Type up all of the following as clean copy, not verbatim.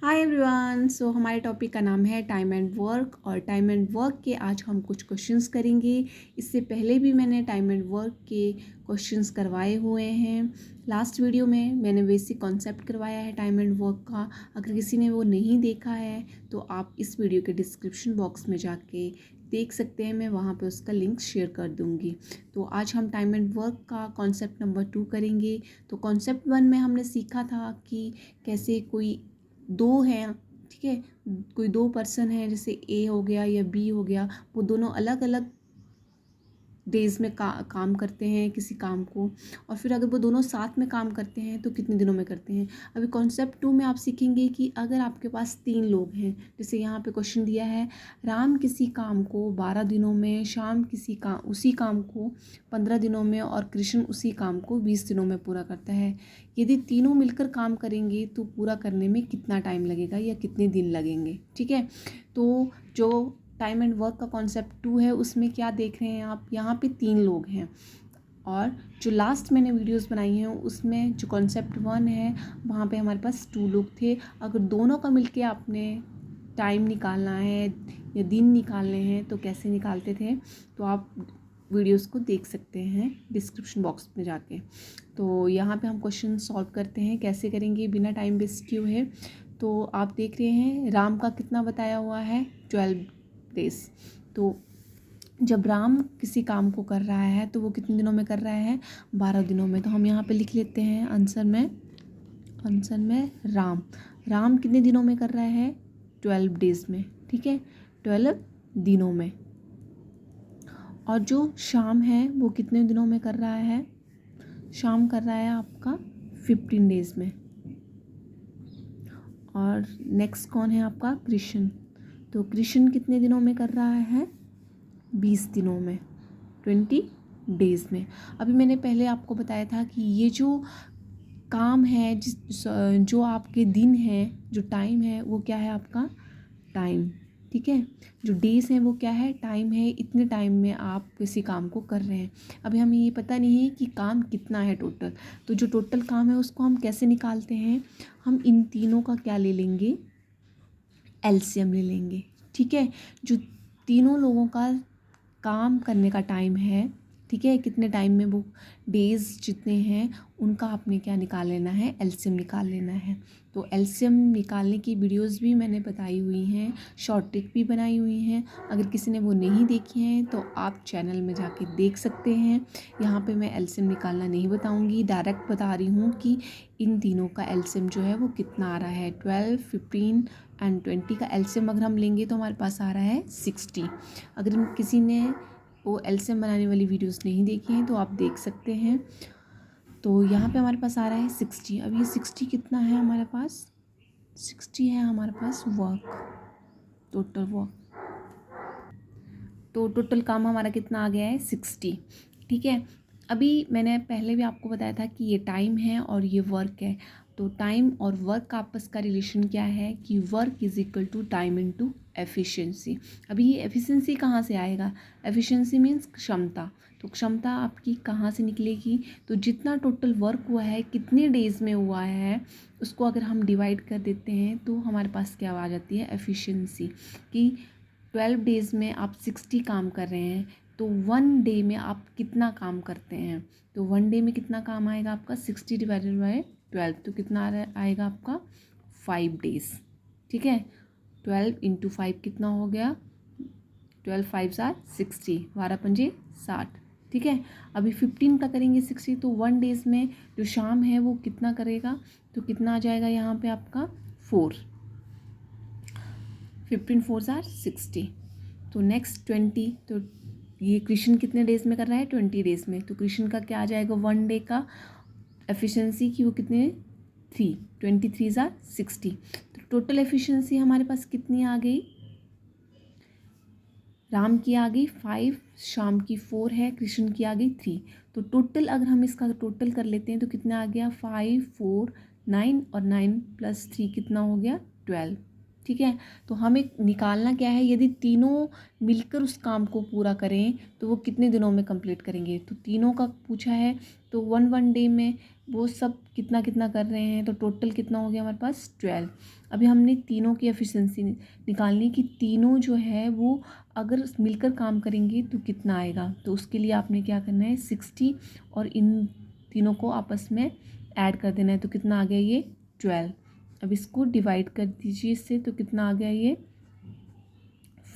Hi everyone. सो हमारे topic का नाम है टाइम एंड वर्क, और टाइम एंड वर्क के आज हम कुछ क्वेश्चंस करेंगे। इससे पहले भी मैंने टाइम एंड वर्क के क्वेश्चंस करवाए हुए हैं। लास्ट वीडियो में मैंने बेसिक कॉन्सेप्ट करवाया है टाइम एंड वर्क का। अगर किसी ने वो नहीं देखा है तो आप इस वीडियो के डिस्क्रिप्शन बॉक्स में जाके देख सकते हैं, मैं वहाँ पे उसका लिंक शेयर कर दूँगी। तो आज हम टाइम एंड वर्क का कॉन्सेप्ट नंबर 2 करेंगे। तो कॉन्सेप्ट 1 में हमने सीखा था कि कैसे कोई दो हैं, ठीक है, कोई दो पर्सन है, जैसे ए हो गया या बी हो गया, वो दोनों अलग अलग डेज़ में काम करते हैं किसी काम को, और फिर अगर वो दोनों साथ में काम करते हैं तो कितने दिनों में करते हैं। अभी कॉन्सेप्ट 2 में आप सीखेंगे कि अगर आपके पास 3 लोग हैं, जैसे यहाँ पे क्वेश्चन दिया है, राम किसी काम को 12 दिनों में, श्याम उसी काम को 15 दिनों में, और कृष्ण उसी काम को 20 दिनों में पूरा करता है। यदि तीनों मिलकर काम करेंगे तो पूरा करने में कितना टाइम लगेगा या कितने दिन लगेंगे, ठीक है। तो जो टाइम एंड वर्क का कॉन्सेप्ट 2 है उसमें क्या देख रहे हैं आप, यहाँ पे 3 लोग हैं, और जो लास्ट मैंने वीडियोस बनाई हैं उसमें जो कॉन्सेप्ट 1 है वहाँ पे हमारे पास 2 लोग थे। अगर दोनों का मिलके आपने टाइम निकालना है या दिन निकालने हैं तो कैसे निकालते थे, तो आप वीडियोस को देख सकते हैं डिस्क्रिप्शन बॉक्स में जाके। तो यहाँ पे हम क्वेश्चन सॉल्व करते हैं, कैसे करेंगे बिना टाइम वेस्ट किए हुए। तो आप देख रहे हैं राम का कितना बताया हुआ है, 12 डेज। तो जब राम किसी काम को कर रहा है तो वो कितने दिनों में कर रहा है, 12 दिनों में। तो हम यहाँ पे लिख लेते हैं आंसर में राम कितने दिनों में कर रहा है, 12 डेज में, ठीक है, 12 दिनों में। और जो शाम है वो कितने दिनों में कर रहा है, शाम कर रहा है आपका 15 डेज में। और नेक्स्ट कौन है आपका, कृष्ण। तो कृष्ण कितने दिनों में कर रहा है, 20 दिनों में, 20 डेज़ में। अभी मैंने पहले आपको बताया था कि ये जो काम है, जो आपके दिन है, जो टाइम है वो क्या है आपका, टाइम, ठीक है। जो डेज़ हैं वो क्या है, टाइम है, इतने टाइम में आप किसी काम को कर रहे हैं। अभी हमें ये पता नहीं है कि काम कितना है टोटल, तो जो टोटल काम है उसको हम कैसे निकालते हैं, हम इन तीनों का क्या ले लेंगे, एलसीएम ले लेंगे, ठीक है। जो तीनों लोगों का काम करने का टाइम है, ठीक है, कितने टाइम में वो डेज़ जितने हैं उनका आपने क्या निकाल लेना है, एलसीएम निकाल लेना है। तो एलसीएम निकालने की वीडियोस भी मैंने बताई हुई हैं, शॉर्ट ट्रिक भी बनाई हुई हैं। अगर किसी ने वो नहीं देखी हैं तो आप चैनल में जाके देख सकते हैं। यहाँ पे मैं एलसीएम निकालना नहीं बताऊँगी, डायरेक्ट बता रही हूँ कि इन तीनों का एलसीएम जो है वो कितना आ रहा है। 12, 15 एंड 20 का एलसीएम अगर हम लेंगे तो हमारे पास आ रहा है 60। अगर किसी ने वो एलसीएम बनाने वाली वीडियोस नहीं देखी हैं तो आप देख सकते हैं। तो यहाँ पे हमारे पास आ रहा है 60। अब ये 60 कितना है हमारे पास, 60 है हमारे पास वर्क, टोटल वर्क। तो टोटल काम हमारा कितना आ गया है, 60, ठीक है। अभी मैंने पहले भी आपको बताया था कि ये टाइम है और ये वर्क है। तो टाइम और वर्क का आपस का रिलेशन क्या है कि work is equal to time into efficiency. अभी ये एफिशिएंसी कहाँ से आएगा, एफिशिएंसी मीन्स क्षमता। तो क्षमता आपकी कहाँ से निकलेगी, तो जितना टोटल वर्क हुआ है, कितने डेज़ में हुआ है, उसको अगर हम डिवाइड कर देते हैं तो हमारे पास क्या आ जाती है, एफिशिएंसी। कि 12 डेज़ में आप 60 काम कर रहे हैं तो 1 डे में आप कितना काम करते हैं। तो 1 डे में कितना काम आएगा आपका, 60 डिवाइडेड बाय 12, तो कितना आएगा आपका, 5 डेज़, ठीक है। 12 इंटू 5 कितना हो गया, 12 5 आर 60, 12 पंजे 60, ठीक है। अभी 15 का करेंगे 60, तो 1 डेज़ में जो शाम है वो कितना करेगा, तो कितना आ जाएगा यहाँ पे आपका 4, 15 4 आर 60। तो नेक्स्ट 20, तो ये कृष्ण कितने डेज़ में कर रहा है, 20 डेज़ में। तो कृष्ण का क्या आ जाएगा, 1 डे का एफिशिएंसी की वो कितने, 3, 23 आर 60। तो टोटल एफिशिएंसी हमारे पास कितनी आ गई, राम की आ गई 5, शाम की 4 है, कृष्ण की आ गई 3। तो टोटल अगर हम इसका टोटल कर लेते हैं तो कितना आ गया, 5 4 9, और 9 + 3 कितना हो गया, 12, ठीक है। तो हमें निकालना क्या है, यदि तीनों मिलकर उस काम को पूरा करें तो वो कितने दिनों में कंप्लीट करेंगे। तो तीनों का पूछा है, तो 1 डे में वो सब कितना कितना कर रहे हैं, तो टोटल कितना हो गया हमारे पास 12। अभी हमने तीनों की एफिशिएंसी निकालनी कि तीनों जो है वो अगर मिलकर काम करेंगे तो कितना आएगा। तो उसके लिए आपने क्या करना है, 60 और इन तीनों को आपस में ऐड कर देना है। तो कितना आ गया ये 12। अब इसको डिवाइड कर दीजिए इससे, तो कितना आ गया ये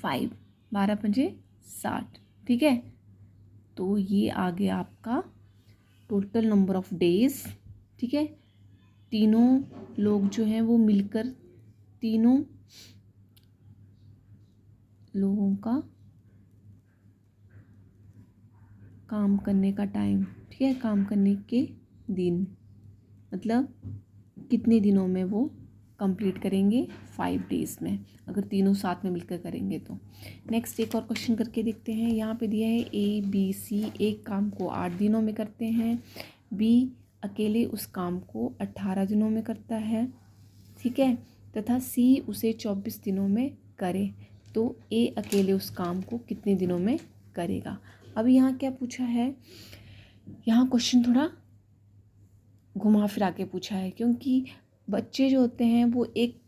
5, 12 पंजे 60, ठीक है। तो ये आ गया आपका टोटल नंबर ऑफ डेज, ठीक है। तीनों लोग जो हैं वो मिलकर, तीनों लोगों का काम करने का टाइम, ठीक है, काम करने के दिन, मतलब कितने दिनों में वो कंप्लीट करेंगे, 5 डेज़ में, अगर तीनों साथ में मिलकर करेंगे तो। नेक्स्ट एक और क्वेश्चन करके देखते हैं। यहाँ पे दिया है ABC एक काम को 8 दिनों में करते हैं, B अकेले उस काम को 18 दिनों में करता है, ठीक है, तथा C उसे 24 दिनों में करे, तो A अकेले उस काम को कितने दिनों में करेगा। अब यहाँ क्या पूछा है, यहाँ क्वेश्चन थोड़ा घुमा फिरा के पूछा है, क्योंकि बच्चे जो होते हैं वो एक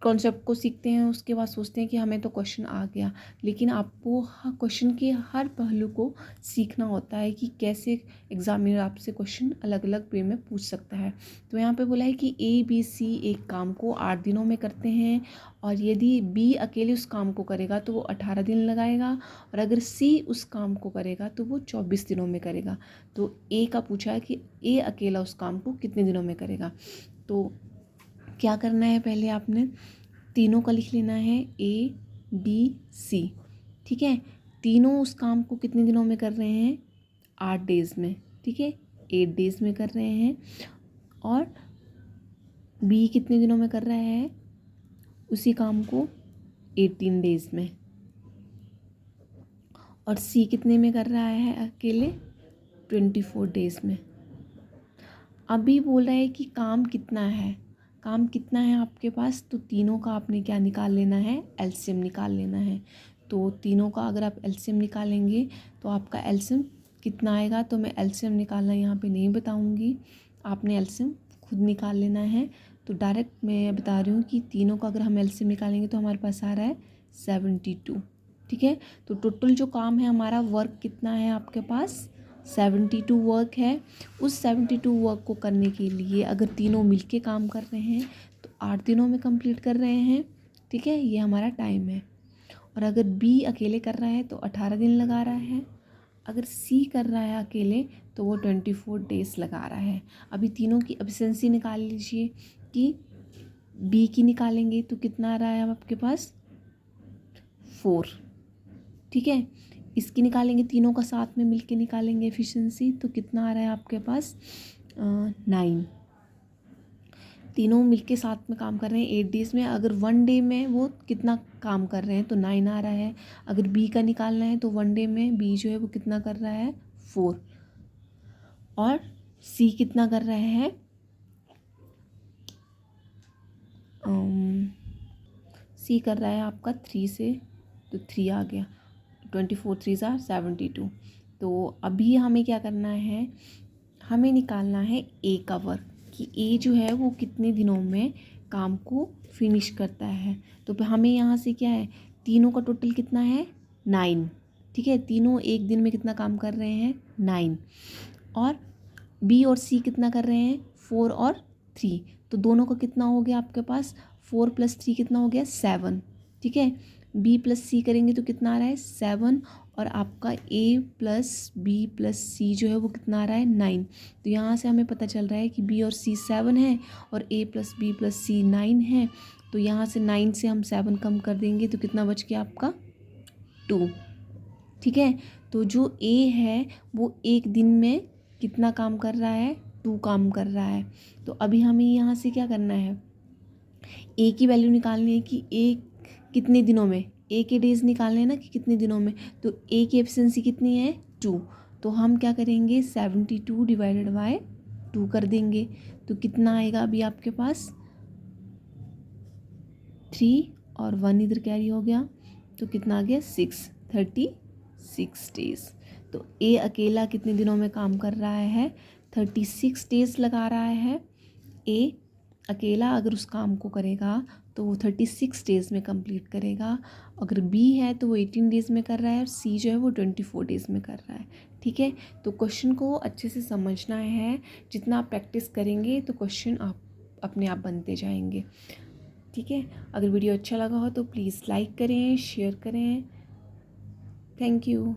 कॉन्सेप्ट को सीखते हैं, उसके बाद सोचते हैं कि हमें तो क्वेश्चन आ गया, लेकिन आपको क्वेश्चन के हर पहलू को सीखना होता है कि कैसे एग्जामिनर आपसे क्वेश्चन अलग अलग वे में पूछ सकता है। तो यहाँ पे बोला है कि ABC एक काम को 8 दिनों में करते हैं, और यदि B अकेले उस काम को करेगा तो वो 18 दिन लगाएगा, और अगर C उस काम को करेगा तो वो 24 दिनों में करेगा। तो A का पूछा है कि A अकेला उस काम को कितने दिनों में करेगा। तो क्या करना है, पहले आपने तीनों का लिख लेना है ABC, ठीक है। तीनों उस काम को कितने दिनों में कर रहे हैं, 8 डेज़ में, ठीक है, 8 डेज़ में कर रहे हैं। और B कितने दिनों में कर रहा है उसी काम को, 18 डेज़ में। और C कितने में कर रहा है अकेले, 24 डेज़ में। अभी बोल रहा है कि काम कितना है, काम कितना है आपके पास, तो तीनों का आपने क्या निकाल लेना है, एलसीएम निकाल लेना है। तो तीनों का अगर आप एलसीएम निकालेंगे तो आपका एलसीएम कितना आएगा। तो मैं एलसीएम निकालना यहाँ पे नहीं बताऊँगी, आपने एलसीएम खुद निकाल लेना है। तो डायरेक्ट मैं बता रही हूँ कि तीनों का अगर हम एलसीएम निकालेंगे तो हमारे पास आ रहा है 72, ठीक है। तो टोटल जो काम है हमारा, वर्क कितना है आपके पास, 72 वर्क है। उस 72 वर्क को करने के लिए अगर तीनों मिलके काम कर रहे हैं तो 8 दिनों में कंप्लीट कर रहे हैं, ठीक है, ये हमारा टाइम है। और अगर B अकेले कर रहा है तो 18 दिन लगा रहा है, अगर C कर रहा है अकेले तो वो 24 डेज़ लगा रहा है। अभी तीनों की एफिशिएंसी निकाल लीजिए कि B की निकालेंगे तो कितना आ रहा है आपके पास 4, ठीक है। इसकी निकालेंगे, तीनों का साथ में मिलके निकालेंगे एफिशिएंसी, तो कितना आ रहा है आपके पास 9। तीनों मिलके साथ में काम कर रहे हैं 8 डेज़ में, अगर 1 डे में वो कितना काम कर रहे हैं तो 9 आ रहा है। अगर B का निकालना है तो 1 डे में B जो है वो कितना कर रहा है 4, और C कितना कर रहा है, C कर रहा है आपका 3 से, तो 3 आ गया, 24 3 72। तो अभी हमें क्या करना है, हमें निकालना है A का वर्क, कि A जो है वो कितने दिनों में काम को फिनिश करता है। तो हमें यहाँ से क्या है, तीनों का टोटल कितना है 9, ठीक है। तीनों एक दिन में कितना काम कर रहे हैं 9, और B और C कितना कर रहे हैं 4 और 3, तो दोनों का कितना हो गया आपके पास 4 + 3 कितना हो गया 7, ठीक है। B + C करेंगे तो कितना आ रहा है 7, और आपका A + B + C जो है वो कितना आ रहा है 9। तो यहाँ से हमें पता चल रहा है कि B और C 7 है और A + B + C 9 है। तो यहाँ से 9 से हम 7 कम कर देंगे तो कितना बच गया आपका 2, ठीक है। तो जो A है वो एक दिन में कितना काम कर रहा है 2 काम कर रहा है। तो अभी हमें यहाँ से क्या करना है, A की वैल्यू निकालनी है कि A कितने दिनों में, A के डेज़ निकालने हैं ना कि कितने दिनों में। तो A की एफिशिएंसी कितनी है 2, तो हम क्या करेंगे 72 डिवाइडेड बाय 2 कर देंगे, तो कितना आएगा अभी आपके पास 3 और 1 इधर कैरी हो गया तो कितना आ गया 6, 36 डेज। तो ए अकेला कितने दिनों में काम कर रहा है, 36 डेज लगा रहा है। ए अकेला अगर उस काम को करेगा तो वो 36 डेज़ में कंप्लीट करेगा। अगर बी है तो वो 18 डेज़ में कर रहा है और सी जो है वो 24 डेज़ में कर रहा है। ठीक है, तो क्वेश्चन को अच्छे से समझना है। जितना आप प्रैक्टिस करेंगे तो क्वेश्चन आप अपने आप बनते जाएंगे। ठीक है, अगर वीडियो अच्छा लगा हो तो प्लीज़ लाइक करें, शेयर करें। Thank you.